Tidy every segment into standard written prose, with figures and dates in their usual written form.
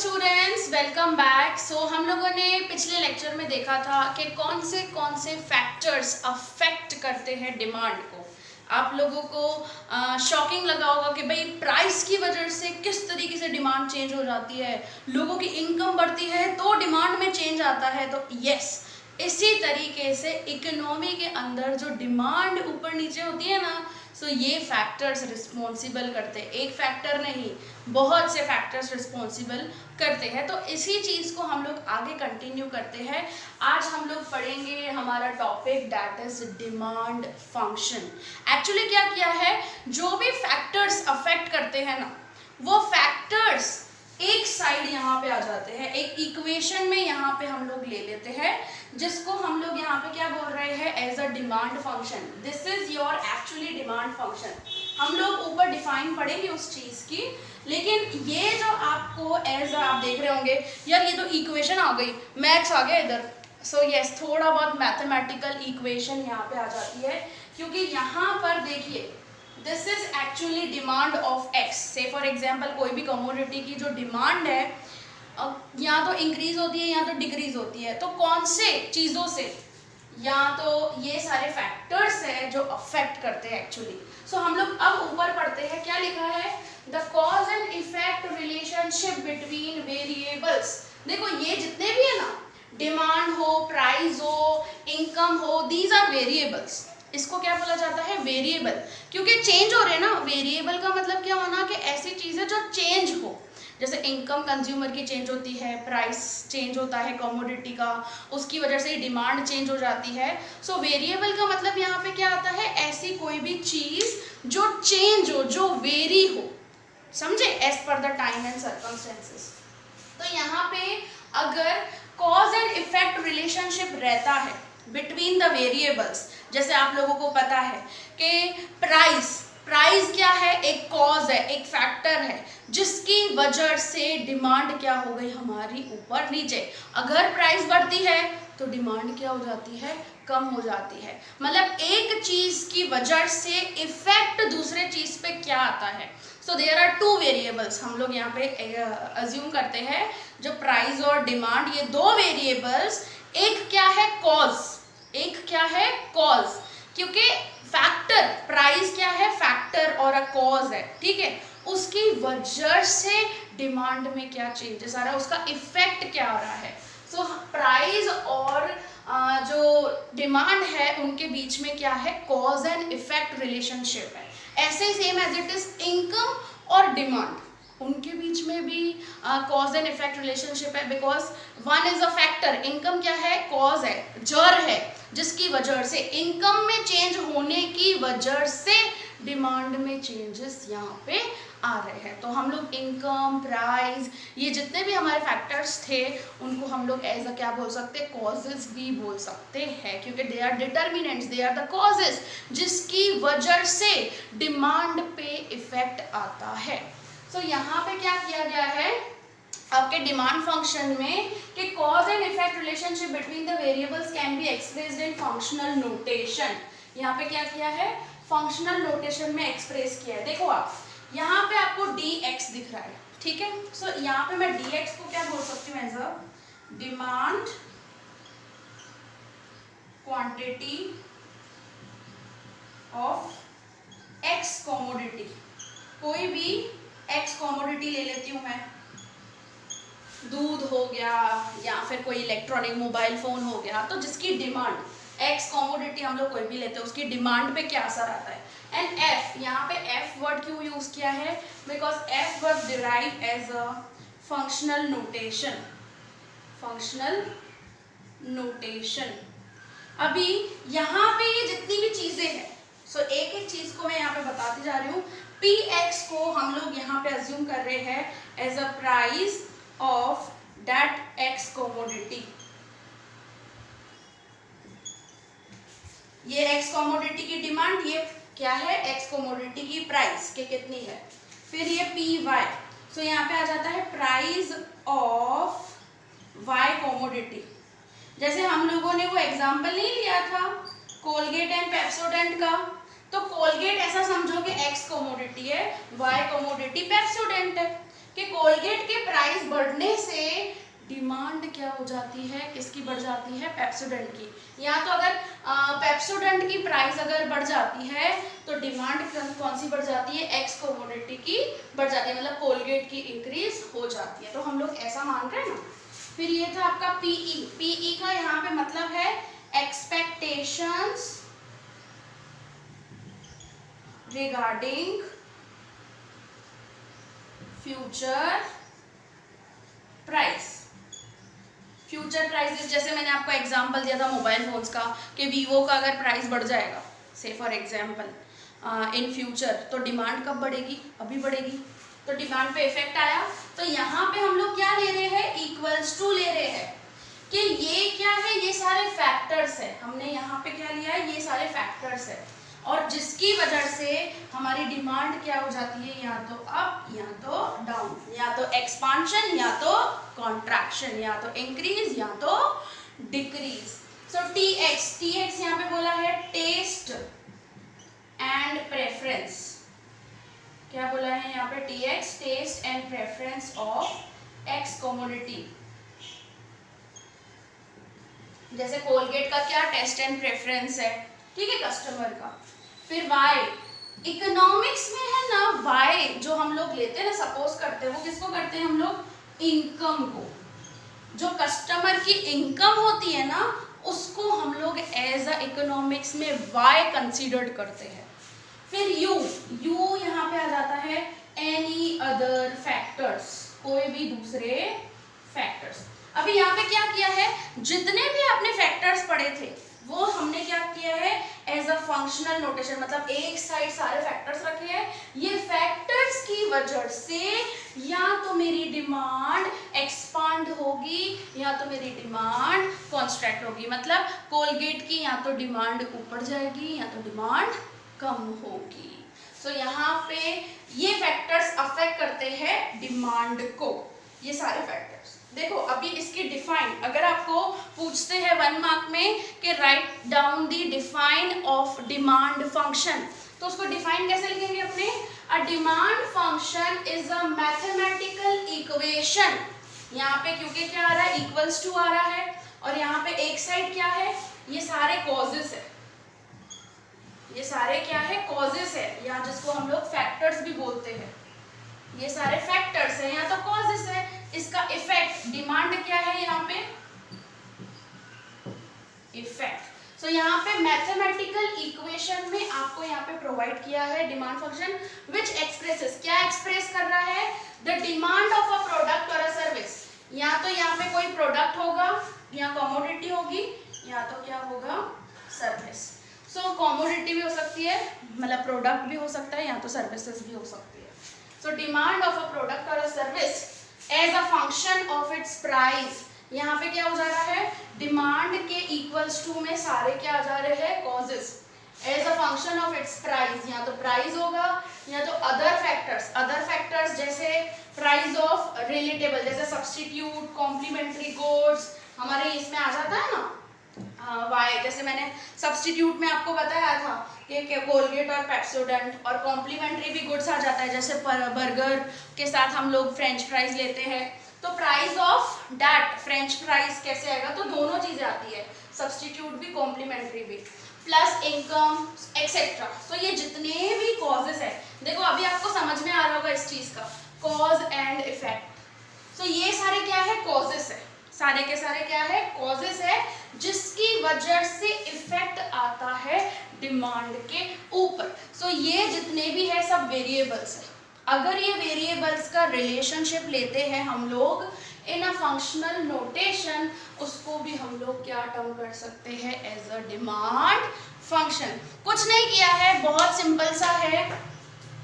Students, welcome back. हम लोगों ने पिछले लेक्चर में देखा था कि कौन से फैक्टर्स अफेक्ट करते हैं डिमांड को। आप लोगों को शॉकिंग लगा होगा कि भाई प्राइस की वजह से किस तरीके से डिमांड चेंज हो जाती है, लोगों की इनकम बढ़ती है तो डिमांड में चेंज आता है। तो यस, इसी तरीके से इकोनॉमी के अंदर जो डिमांड ऊपर नीचे होती है ना, सो ये फैक्टर्स रिस्पॉन्सिबल करते हैं। एक फैक्टर नहीं, बहुत से फैक्टर्स रिस्पॉन्सिबल करते हैं। तो इसी चीज़ को हम लोग आगे कंटिन्यू करते हैं। आज हम लोग पढ़ेंगे हमारा topic that is demand function. Actually क्या किया है, जो भी फैक्टर्स अफेक्ट करते हैं ना, वो फैक्टर्स एक साइड यहाँ पे आ जाते हैं, एक इक्वेशन में यहाँ पे हम लोग ले लेते हैं, जिसको हम लोग यहाँ पे क्या बोल रहे हैं, as a demand function. This is your actually demand function. हम लोग ऊपर डिफाइन पढ़ेंगे उस चीज़ की, लेकिन ये जो आपको एज आप देख रहे होंगे, यार ये तो इक्वेशन आ गई, मैथ्स आ गया इधर। सो यस, थोड़ा बहुत मैथमेटिकल इक्वेशन यहाँ पे आ जाती है, क्योंकि यहाँ पर देखिए this is actually demand of x. से फॉर एग्जाम्पल कोई भी कमोडिटी की जो डिमांड है या तो इंक्रीज होती है या तो डिक्रीज होती है। तो कौन से चीज़ों से, या तो ये सारे फैक्टर्स हैं जो अफेक्ट करते हैं एक्चुअली। सो हम लोग अब ऊपर पढ़ते हैं, क्या लिखा है, the cause and effect relationship between variables. देखो ये जितने भी है ना, डिमांड हो, प्राइस हो, इनकम हो, दीज आर वेरिएबल्स। इसको क्या बोला जाता है, वेरिएबल, क्योंकि चेंज हो रहे हैं ना। वेरिएबल का मतलब क्या होना कि ऐसी चीज़ें जो चेंज हो, जैसे इनकम कंज्यूमर की चेंज होती है, प्राइस चेंज होता है कमोडिटी का, उसकी वजह से डिमांड चेंज हो जाती है। सो वेरिएबल का मतलब यहाँ पे क्या आता है, ऐसी कोई भी चीज़ जो चेंज हो, जो वेरी हो, समझे, as per the time and circumstances. तो यहाँ पे अगर कॉज एंड इफेक्ट रिलेशनशिप रहता है बिटवीन द वेरिएबल्स, जैसे आप लोगों को पता है कि प्राइस क्या है, एक कॉज है, एक फैक्टर है, जिसकी वजह से डिमांड क्या हो गई हमारी ऊपर नीचे। अगर प्राइस बढ़ती है तो डिमांड क्या हो जाती है, कम हो जाती है। मतलब एक चीज़ की वजह से इफेक्ट दूसरे चीज़ पे क्या आता है। So there are two variables. हम लोग यहाँ पे अज्यूम करते हैं जो प्राइस और डिमांड, ये दो वेरिएबल्स, एक क्या है कॉज, एक क्या है कॉज, क्योंकि फैक्टर, प्राइस क्या है, फैक्टर और अ कॉज है, ठीक है। उसकी वजह से डिमांड में क्या चेंजेस आ रहा है, उसका इफेक्ट क्या आ रहा है। सो प्राइस और जो डिमांड है उनके बीच में क्या है, कॉज एंड इफेक्ट रिलेशनशिप है। ऐसे same as it is income और डिमांड, उनके बीच में भी कॉज एंड इफेक्ट रिलेशनशिप है, because one is a factor. Income क्या है, कॉज है, जड़ है, जिसकी वजह से इनकम में चेंज होने की वजह से डिमांड में चेंजेस यहाँ पे आ रहे हैं। तो हम लोग इनकम, प्राइस, ये जितने भी हमारे फैक्टर्स थे उनको हम लोग एज अ क्या बोल सकते हैं, कॉजेस भी बोल सकते हैं, क्योंकि they are determinants, they are the causes, जिसकी वजह से डिमांड पे इफेक्ट आता है। तो यहाँ पे क्या किया गया है आपके डिमांड फंक्शन में कि cause and effect relationship between the variables can be expressed in functional notation. यहाँ पे क्या किया है, फंक्शनल नोटेशन में एक्सप्रेस किया है। देखो आप यहाँ पे आपको dx दिख रहा है, ठीक है। सो यहाँ पे मैं dx को क्या बोल सकती हूँ, as a demand quantity of x commodity. कोई भी x कमोडिटी ले लेती हूँ मैं, दूध हो गया या फिर कोई इलेक्ट्रॉनिक मोबाइल फोन हो गया, तो जिसकी डिमांड, x कमोडिटी हम लोग कोई भी लेते हैं, उसकी डिमांड पे क्या असर आता है। एंड f, यहाँ पे f वर्ड क्यों यूज किया है, because f word derive as a functional notation, functional notation. अभी यहाँ पे ये जितनी भी चीजें हैं, सो एक एक चीज को मैं यहाँ पे बताती जा रही हूँ। px को हम लोग यहाँ पे अज्यूम कर रहे हैं as a price of that x commodity. ये x कमोडिटी की डिमांड, ये क्या है, x कमोडिटी की प्राइस के कितनी है। फिर ये py, सो यहाँ पे आ जाता है प्राइस ऑफ y कमोडिटी। जैसे हम लोगों ने वो एग्जांपल नहीं लिया था कोलगेट एंड पेप्सोडेंट का, तो कोलगेट ऐसा समझो कि x कमोडिटी है, y कमोडिटी पेप्सोडेंट है, कि कोलगेट के प्राइस बढ़ने क्या हो जाती है, किसकी बढ़ जाती है, पेप्सोडेंट की। या तो अगर पेप्सोडेंट की प्राइस अगर बढ़ जाती है तो डिमांड कौन सी बढ़ जाती है, एक्स कमोडिटी की बढ़ जाती है, मतलब कोलगेट की इंक्रीज हो जाती है। तो हम लोग ऐसा मान रहे हैं ना। फिर ये था आपका पीई। पीई का यहाँ पे मतलब है expectations regarding future price. Future prices, जैसे मैंने आपको एग्जांपल दिया था मोबाइल फोन्स का कि वीवो का अगर प्राइस बढ़ जाएगा से फॉर एग्जांपल इन फ्यूचर, तो डिमांड कब बढ़ेगी, अभी बढ़ेगी, तो डिमांड पे इफेक्ट आया। तो यहाँ पे हम लोग क्या ले रहे हैं, इक्वल्स टू ले रहे हैं कि ये क्या है, ये सारे फैक्टर्स है। हमने यहाँ पे क्या लिया है, ये सारे फैक्टर्स है, और जिसकी वजह से हमारी डिमांड क्या हो जाती है, या तो अप या तो डाउन, या तो एक्सपांशन या तो कॉन्ट्रैक्शन, या तो इंक्रीज या तो डिक्रीज। सो टीएक्स यहाँ पे बोला है टेस्ट एंड प्रेफरेंस। क्या बोला है यहाँ पे, TX, taste and preference of X commodity. जैसे कोलगेट का क्या टेस्ट एंड प्रेफरेंस है, ठीक है, कस्टमर का। फिर वाई, इकोनॉमिक्स में है ना, वाई जो हम लोग लेते हैं ना, सपोज करते हैं, वो किसको करते हैं हम लोग, इनकम को। जो कस्टमर की इनकम होती है ना, उसको हम लोग एज अ इकोनॉमिक्स में वाई कंसीडर्ड करते हैं। फिर यू, यू यहाँ पे आ जाता है एनी अदर फैक्टर्स, कोई भी दूसरे फैक्टर्स। अभी यहाँ पे क्या किया है, जितने भी आपने फैक्टर्स पढ़े थे वो हमने क्या किया है, एज अ फंक्शनल नोटेशन, मतलब एक साइड सारे फैक्टर्स रखे हैं। ये फैक्टर्स की वजह से या तो मेरी डिमांड एक्सपांड होगी या तो मेरी डिमांड कॉन्स्ट्रैक्ट होगी, मतलब कोलगेट की या तो डिमांड ऊपर जाएगी या तो डिमांड कम होगी। सो यहाँ पे ये फैक्टर्स अफेक्ट करते हैं डिमांड को, ये सारे फैक्टर्स। देखो अभी इसकी डिफाइन, अगर आपको पूछते हैं 1 मार्क में कि write down the define of demand function, तो उसको डिफाइन कैसे लिखेंगे अपने, अ demand function is a mathematical equation. यहाँ पे क्योंकि क्या आ रहा है, इक्वल्स टू आ रहा है, और यहाँ पे एक साइड क्या है, ये सारे कॉजेस है, ये सारे क्या है, कॉजेस है, या जिसको हम लोग फैक्टर्स भी बोलते हैं, ये सारे फैक्टर्स है या तो कॉजेस है। इसका इफेक्ट, डिमांड क्या है यहाँ पे, इफेक्ट। सो यहाँ पे मैथमेटिकल इक्वेशन में आपको यहाँ पे प्रोवाइड किया है डिमांड फंक्शन विच एक्सप्रेसेस, क्या एक्सप्रेस कर रहा है, the demand of a product और अ सर्विस। या तो यहाँ पे कोई प्रोडक्ट होगा या कमोडिटी होगी या तो क्या होगा, सर्विस। सो कमोडिटी भी हो सकती है, मतलब प्रोडक्ट भी हो सकता है, या तो सर्विसेज भी हो सकती है। So demand of a product और a service as a function of its price, यहाँ पे क्या हो जा रहा है, डिमांड के इक्वल्स टू में सारे क्या आ जा रहे हैं, causes, as a function of its price, या तो प्राइस होगा या तो अदर फैक्टर्स। अदर फैक्टर्स जैसे प्राइस ऑफ रिलेटेबल, जैसे सब्स्टिट्यूट, कॉम्प्लीमेंट्री गुड्स, हमारे इसमें आ जाता है ना वाई। जैसे मैंने सब्स्टिट्यूट में आपको बताया था कि कोलगेट और पेप्सोडेंट, और कॉम्प्लीमेंट्री भी गुड्स आ जाता है, जैसे बर्गर के साथ हम लोग फ्रेंच फ्राइज लेते हैं, तो price of that French fries कैसे आएगा, तो दोनों चीजें आती है, सब्स्टिट्यूट भी कॉम्प्लीमेंट्री भी, प्लस इनकम एक्सेट्रा। सो ये जितने भी कॉजेस है, देखो अभी आपको समझ में आ रहा होगा इस चीज का, कॉज एंड इफेक्ट। सो ये सारे क्या है, कॉजेस है, सारे के सारे क्या है, कॉजेस है, जिसकी वजह से इफेक्ट आता है डिमांड के ऊपर। सो ये जितने भी है सब वेरिएबल्स है। अगर ये वेरिएबल्स का रिलेशनशिप लेते हैं हम लोग इन अ फंक्शनल नोटेशन, उसको भी हम लोग क्या टर्म कर सकते हैं, एज अ डिमांड फंक्शन। कुछ नहीं किया है, बहुत सिंपल सा है,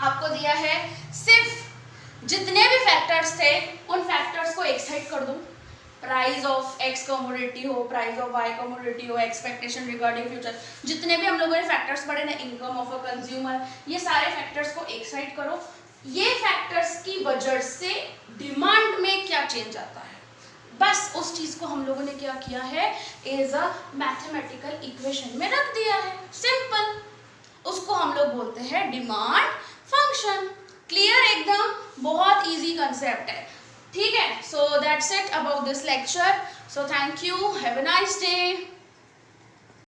आपको दिया है सिर्फ जितने भी फैक्टर्स थे उन फैक्टर्स को एक साइड कर दूं, प्राइस ऑफ एक्स कमोडिटी हो, प्राइस ऑफ वाई कमोडिटी हो, एक्सपेक्टेशन रिगार्डिंग फ्यूचर, जितने भी हम लोगों ने फैक्टर्स पढ़े ना, इनकम ऑफ अ कंज्यूमर, ये सारे फैक्टर्स को एक साइड करो। ये फैक्टर्स की वजह से डिमांड में क्या चेंज आता है, बस उस चीज को हम लोगों ने क्या किया है, एज अ मैथमेटिकल इक्वेशन में रख दिया है, सिंपल। उसको हम लोग बोलते हैं डिमांड फंक्शन। क्लियर, एकदम बहुत इजी कंसेप्ट है, ठीक है। So that that's it about this lecture. So thank you. Have a nice day.